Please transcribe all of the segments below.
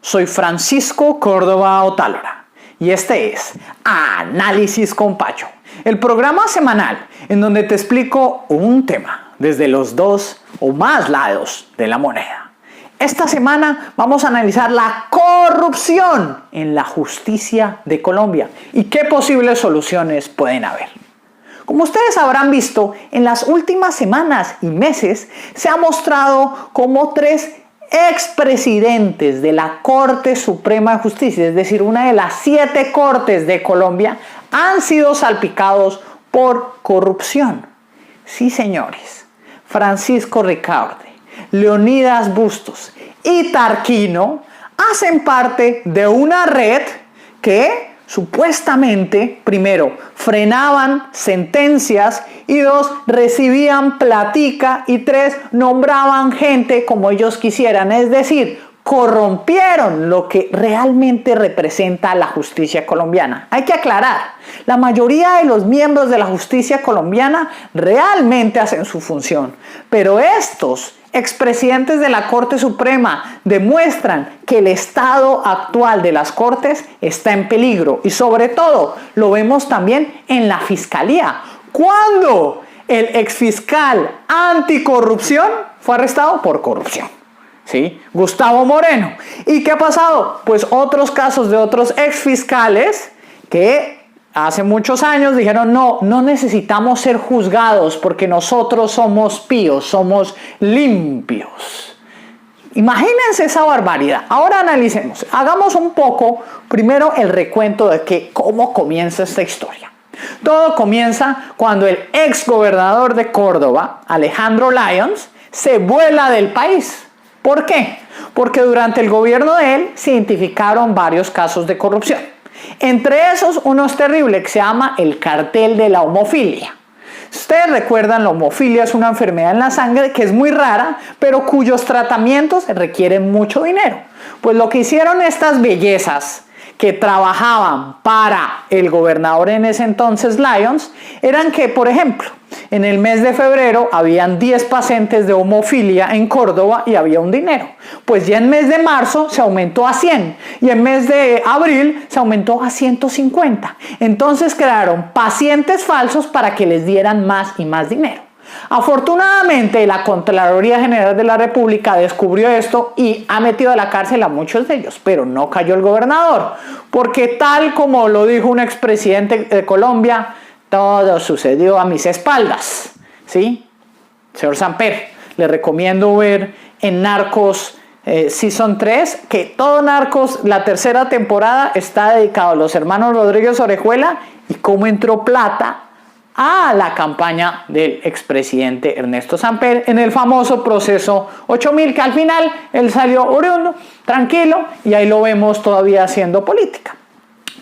Soy Francisco Córdoba Otálora y este es Análisis con Pacho, el programa semanal en donde te explico un tema desde los dos o más lados de la moneda. Esta semana vamos a analizar la corrupción en la justicia de Colombia y qué posibles soluciones pueden haber. Como ustedes habrán visto, en las últimas semanas y meses se ha mostrado cómo tres expresidentes de la Corte Suprema de Justicia, es decir, una de las 7 cortes de Colombia, han sido salpicados por corrupción. Sí, señores, Francisco Ricaurte, Leonidas Bustos y Tarquino hacen parte de una red que supuestamente, primero, frenaban sentencias y 2, recibían platica y 3, nombraban gente como ellos quisieran, es decir, corrompieron lo que realmente representa la justicia colombiana. Hay que aclarar, la mayoría de los miembros de la justicia colombiana realmente hacen su función, pero estos expresidentes de la Corte Suprema demuestran que el estado actual de las Cortes está en peligro y sobre todo lo vemos también en la Fiscalía. Cuando el exfiscal anticorrupción fue arrestado por corrupción, ¿sí? Gustavo Moreno. ¿Y qué ha pasado? Pues otros casos de otros exfiscales que hace muchos años dijeron no necesitamos ser juzgados porque nosotros somos píos, somos limpios. Imagínense esa barbaridad. Ahora analicemos, hagamos un poco primero el recuento de cómo comienza esta historia. Todo comienza cuando el ex gobernador de Córdoba, Alejandro Lyons, se vuela del país. ¿Por qué? Porque durante el gobierno de él se identificaron varios casos de corrupción. Entre esos, uno es terrible que se llama el cartel de la homofilia. Si ustedes recuerdan, la homofilia es una enfermedad en la sangre que es muy rara, pero cuyos tratamientos requieren mucho dinero. Pues lo que hicieron estas bellezas que trabajaban para el gobernador en ese entonces, Lyons, eran que, por ejemplo, en el mes de febrero habían 10 pacientes de homofilia en Córdoba y había un dinero. Pues ya en mes de marzo se aumentó a 100 y en mes de abril se aumentó a 150. Entonces crearon pacientes falsos para que les dieran más y más dinero. Afortunadamente la Contraloría General de la República descubrió esto y ha metido a la cárcel a muchos de ellos, pero no cayó el gobernador, porque tal como lo dijo un expresidente de Colombia, todo sucedió a mis espaldas, ¿sí? Señor Samper, le recomiendo ver en Narcos Season 3, que todo Narcos, la tercera temporada, está dedicado a los hermanos Rodríguez Orejuela y cómo entró plata a la campaña del expresidente Ernesto Samper en el famoso proceso 8000, que al final él salió oriundo, tranquilo, y ahí lo vemos todavía haciendo política.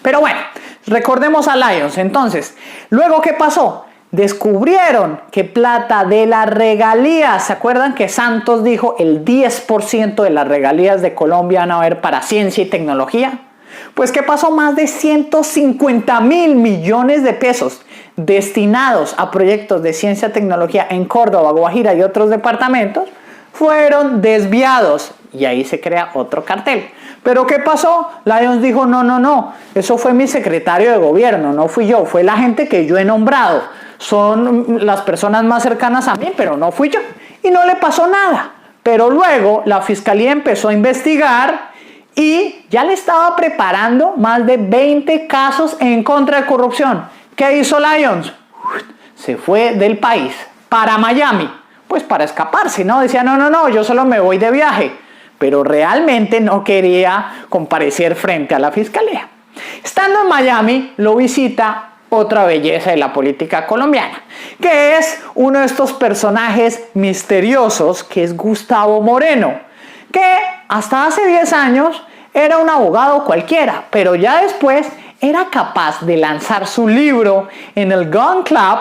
Pero bueno, recordemos a Lyons. Entonces, luego, ¿qué pasó? Descubrieron que plata de las regalías, ¿se acuerdan que Santos dijo el 10% de las regalías de Colombia van a haber para ciencia y tecnología? Pues ¿qué pasó? Más de 150.000 millones de pesos destinados a proyectos de ciencia y tecnología en Córdoba, Guajira y otros departamentos fueron desviados y ahí se crea otro cartel. ¿Pero qué pasó? Lyons dijo no, eso fue mi secretario de gobierno, no fui yo, fue la gente que yo he nombrado, son las personas más cercanas a mí, pero no fui yo, y no le pasó nada. Pero luego la fiscalía empezó a investigar y ya le estaba preparando más de 20 casos en contra de corrupción. ¿Qué hizo Lyons? Se fue del país para Miami, pues para escaparse, ¿no? Decía, no, yo solo me voy de viaje, pero realmente no quería comparecer frente a la fiscalía. Estando en Miami, lo visita otra belleza de la política colombiana, que es uno de estos personajes misteriosos, que es Gustavo Moreno, que hasta hace 10 años era un abogado cualquiera, pero ya después era capaz de lanzar su libro en el Gun Club,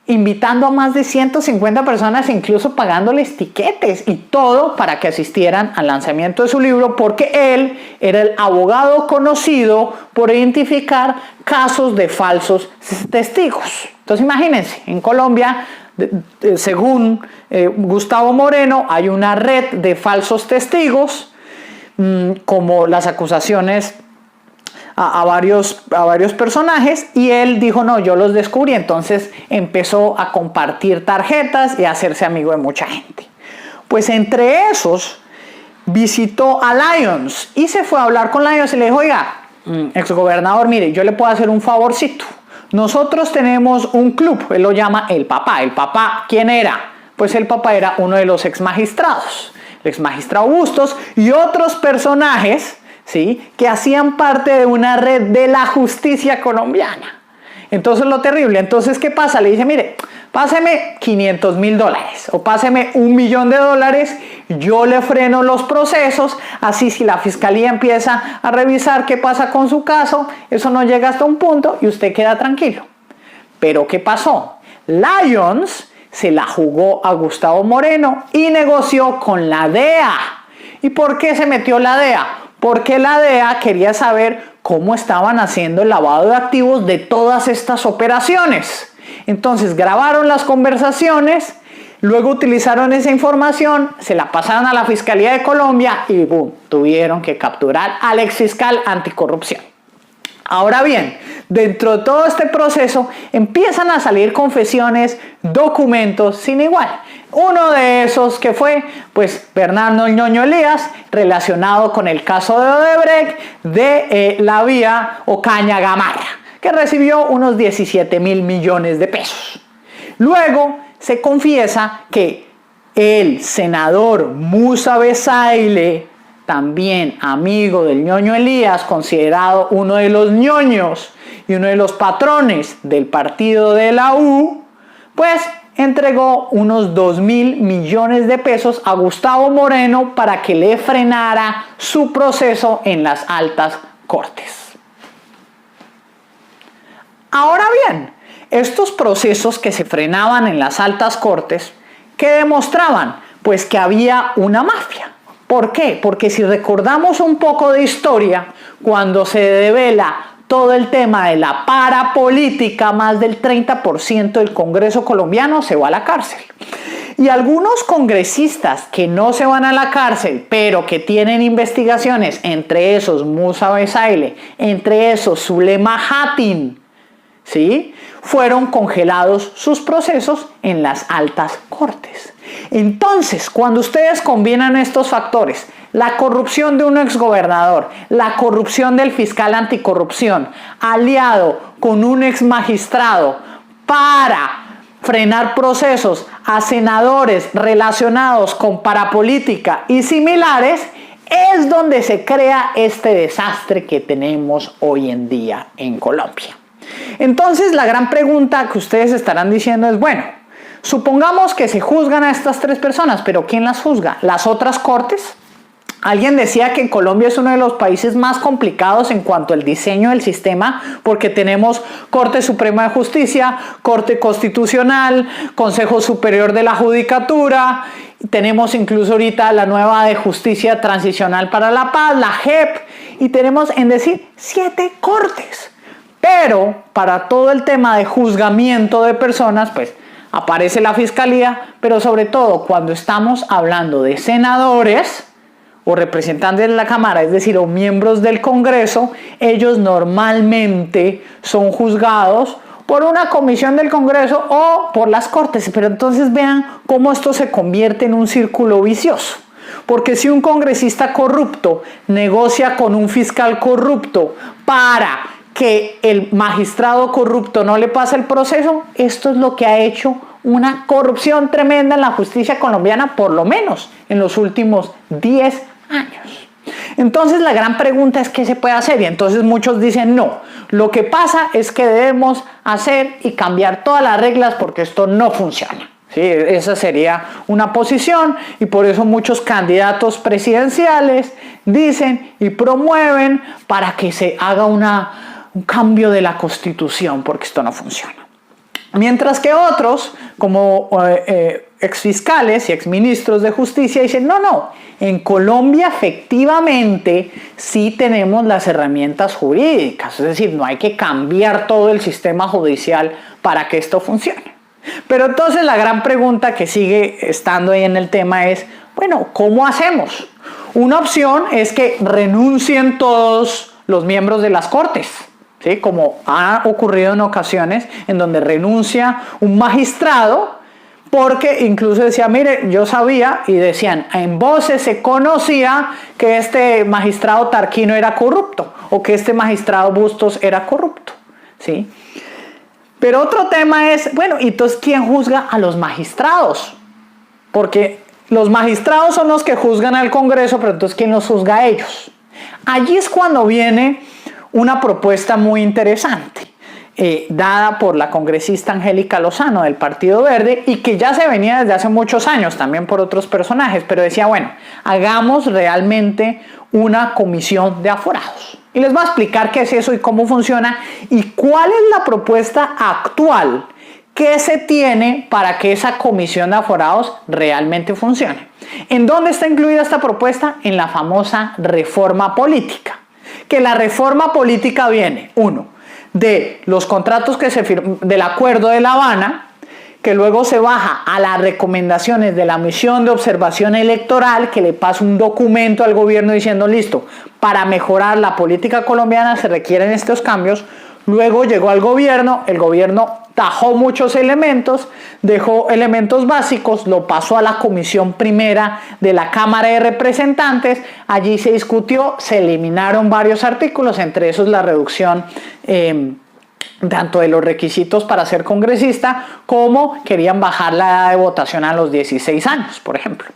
invitando a más de 150 personas, incluso pagándoles tiquetes y todo para que asistieran al lanzamiento de su libro, porque él era el abogado conocido por identificar casos de falsos testigos. Entonces imagínense, en Colombia, según Gustavo Moreno, hay una red de falsos testigos como las acusaciones a varios personajes, y él dijo no, yo los descubrí. Entonces empezó a compartir tarjetas y a hacerse amigo de mucha gente. Pues entre esos visitó a Lyons y se fue a hablar con Lyons y le dijo, oiga, exgobernador, mire, yo le puedo hacer un favorcito. Nosotros tenemos un club, él lo llama el Papá. ¿El Papá quién era? Pues el Papá era uno de los exmagistrados, el exmagistrado Bustos y otros personajes, ¿sí?, que hacían parte de una red de la justicia colombiana. Entonces lo terrible, entonces ¿qué pasa? Le dice, mire, páseme $500,000 o páseme $1,000,000, yo le freno los procesos, así si la fiscalía empieza a revisar qué pasa con su caso, eso no llega hasta un punto y usted queda tranquilo. Pero ¿qué pasó? Lyons se la jugó a Gustavo Moreno y negoció con la DEA. ¿Y por qué se metió la DEA? Porque la DEA quería saber cómo estaban haciendo el lavado de activos de todas estas operaciones. Entonces grabaron las conversaciones, luego utilizaron esa información, se la pasaron a la Fiscalía de Colombia y ¡boom!, tuvieron que capturar al exfiscal anticorrupción. Ahora bien, dentro de todo este proceso empiezan a salir confesiones, documentos sin igual. Uno de esos que fue, pues, Bernardo Ñoño Elías, relacionado con el caso de Odebrecht de la vía Ocaña Gamarra, que recibió unos 17,000 millones de pesos. Luego se confiesa que el senador Musa Besaile, también amigo del Ñoño Elías, considerado uno de los ñoños y uno de los patrones del partido de la U, pues entregó unos 2,000 millones de pesos a Gustavo Moreno para que le frenara su proceso en las altas cortes. Ahora bien, estos procesos que se frenaban en las altas cortes, ¿qué demostraban? Pues que había una mafia. ¿Por qué? Porque si recordamos un poco de historia, cuando se devela todo el tema de la parapolítica, más del 30% del Congreso colombiano se va a la cárcel. Y algunos congresistas que no se van a la cárcel, pero que tienen investigaciones, entre esos Musa Besaile, entre esos Zulema Hatin, ¿sí?, fueron congelados sus procesos en las altas cortes. Entonces, cuando ustedes combinan estos factores, la corrupción de un exgobernador, la corrupción del fiscal anticorrupción, aliado con un exmagistrado para frenar procesos a senadores relacionados con parapolítica y similares, es donde se crea este desastre que tenemos hoy en día en Colombia. Entonces, la gran pregunta que ustedes estarán diciendo es, bueno, supongamos que se juzgan a estas tres personas, pero ¿quién las juzga? ¿Las otras cortes? Alguien decía que Colombia es uno de los países más complicados en cuanto al diseño del sistema, porque tenemos Corte Suprema de Justicia, Corte Constitucional, Consejo Superior de la Judicatura, tenemos incluso ahorita la nueva de Justicia Transicional para la Paz, la JEP, y tenemos, en decir, 7 cortes. Pero para todo el tema de juzgamiento de personas, pues aparece la fiscalía, pero sobre todo cuando estamos hablando de senadores o representantes de la Cámara, es decir, o miembros del Congreso, ellos normalmente son juzgados por una comisión del Congreso o por las Cortes. Pero entonces vean cómo esto se convierte en un círculo vicioso. Porque si un congresista corrupto negocia con un fiscal corrupto para que el magistrado corrupto no le pase el proceso, esto es lo que ha hecho una corrupción tremenda en la justicia colombiana, por lo menos en los últimos 10 años. Entonces la gran pregunta es ¿qué se puede hacer? Y entonces muchos dicen no, lo que pasa es que debemos hacer y cambiar todas las reglas porque esto no funciona. Sí, esa sería una posición, y por eso muchos candidatos presidenciales dicen y promueven para que se haga un cambio de la Constitución, porque esto no funciona. Mientras que otros, como exfiscales y exministros de justicia, dicen no, en Colombia efectivamente sí tenemos las herramientas jurídicas, es decir, no hay que cambiar todo el sistema judicial para que esto funcione. Pero entonces la gran pregunta que sigue estando ahí en el tema es, bueno, ¿cómo hacemos? Una opción es que renuncien todos los miembros de las cortes, ¿sí? Como ha ocurrido en ocasiones en donde renuncia un magistrado, porque incluso decía, mire, yo sabía, y decían, en voces se conocía que este magistrado Tarquino era corrupto, o que este magistrado Bustos era corrupto, ¿sí? Pero otro tema es, bueno, entonces, ¿quién juzga a los magistrados? Porque los magistrados son los que juzgan al Congreso, pero entonces, ¿quién los juzga a ellos? Allí es cuando viene una propuesta muy interesante, dada por la congresista Angélica Lozano del Partido Verde, y que ya se venía desde hace muchos años también por otros personajes, pero decía, bueno, hagamos realmente una comisión de aforados. Y les voy a explicar qué es eso y cómo funciona y cuál es la propuesta actual que se tiene para que esa comisión de aforados realmente funcione. ¿En dónde está incluida esta propuesta? En la famosa reforma política. Que la reforma política viene, uno, de los contratos que se firman, del Acuerdo de La Habana, que luego se baja a las recomendaciones de la misión de observación electoral, que le pasa un documento al gobierno diciendo, listo, para mejorar la política colombiana se requieren estos cambios. Luego llegó al gobierno, el gobierno tajó muchos elementos, dejó elementos básicos, lo pasó a la Comisión Primera de la Cámara de Representantes, allí se discutió, se eliminaron varios artículos, entre esos la reducción tanto de los requisitos para ser congresista, como querían bajar la edad de votación a los 16 años, por ejemplo.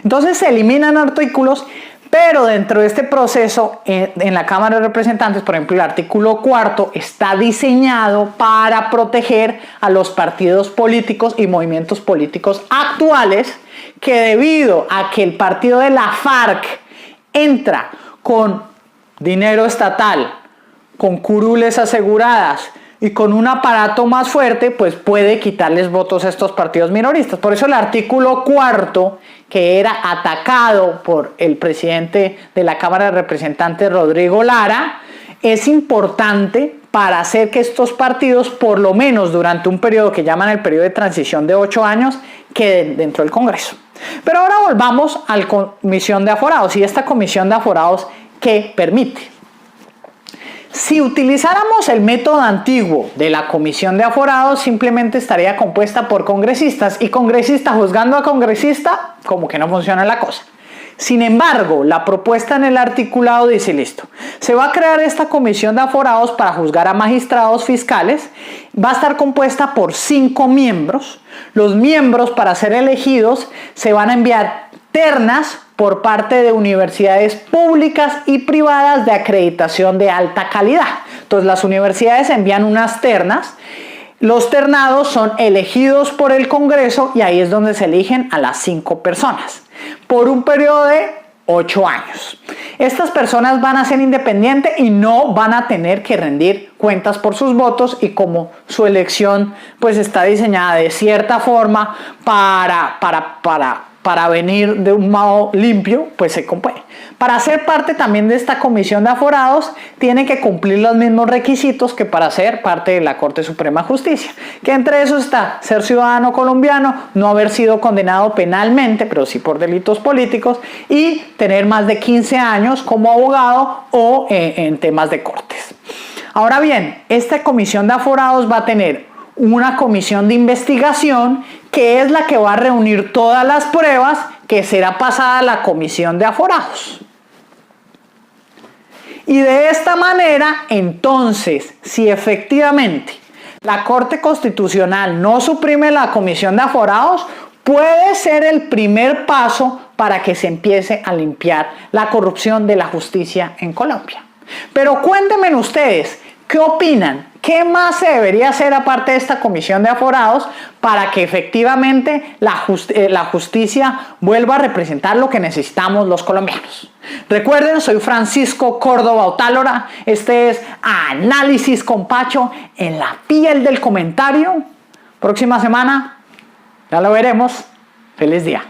Entonces se eliminan artículos, pero dentro de este proceso en la Cámara de Representantes, por ejemplo, el artículo 4 está diseñado para proteger a los partidos políticos y movimientos políticos actuales, que debido a que el partido de la FARC entra con dinero estatal, con curules aseguradas y con un aparato más fuerte, pues puede quitarles votos a estos partidos minoristas. Por eso el artículo 4, que era atacado por el presidente de la Cámara de Representantes, Rodrigo Lara, es importante para hacer que estos partidos, por lo menos durante un periodo que llaman el periodo de transición de 8 años, queden dentro del Congreso. Pero ahora volvamos a la comisión de aforados. Y esta comisión de aforados, ¿qué permite? Si utilizáramos el método antiguo de la comisión de aforados, simplemente estaría compuesta por congresistas, y congresista juzgando a congresista, como que no funciona la cosa. Sin embargo, la propuesta en el articulado dice, listo, se va a crear esta comisión de aforados para juzgar a magistrados fiscales, va a estar compuesta por 5 miembros, los miembros para ser elegidos se van a enviar ternas por parte de universidades públicas y privadas de acreditación de alta calidad. Entonces las universidades envían unas ternas, los ternados son elegidos por el Congreso y ahí es donde se eligen a las 5 personas por un periodo de 8 años. Estas personas van a ser independientes y no van a tener que rendir cuentas por sus votos, y como su elección pues está diseñada de cierta forma para venir de un modo limpio, pues se compone. Para ser parte también de esta comisión de aforados, tiene que cumplir los mismos requisitos que para ser parte de la Corte Suprema de Justicia, que entre esos está ser ciudadano colombiano, no haber sido condenado penalmente, pero sí por delitos políticos, y tener más de 15 años como abogado o en temas de cortes. Ahora bien, esta comisión de aforados va a tener una comisión de investigación, que es la que va a reunir todas las pruebas, que será pasada a la comisión de aforados. Y de esta manera, entonces, si efectivamente la Corte Constitucional no suprime la comisión de aforados, puede ser el primer paso para que se empiece a limpiar la corrupción de la justicia en Colombia. Pero cuéntenme ustedes, ¿qué opinan? ¿Qué más se debería hacer aparte de esta comisión de aforados para que efectivamente la justicia vuelva a representar lo que necesitamos los colombianos? Recuerden, soy Francisco Córdoba Otálora. Este es Análisis con Pacho, en la piel del comentario. Próxima semana, ya lo veremos. Feliz día.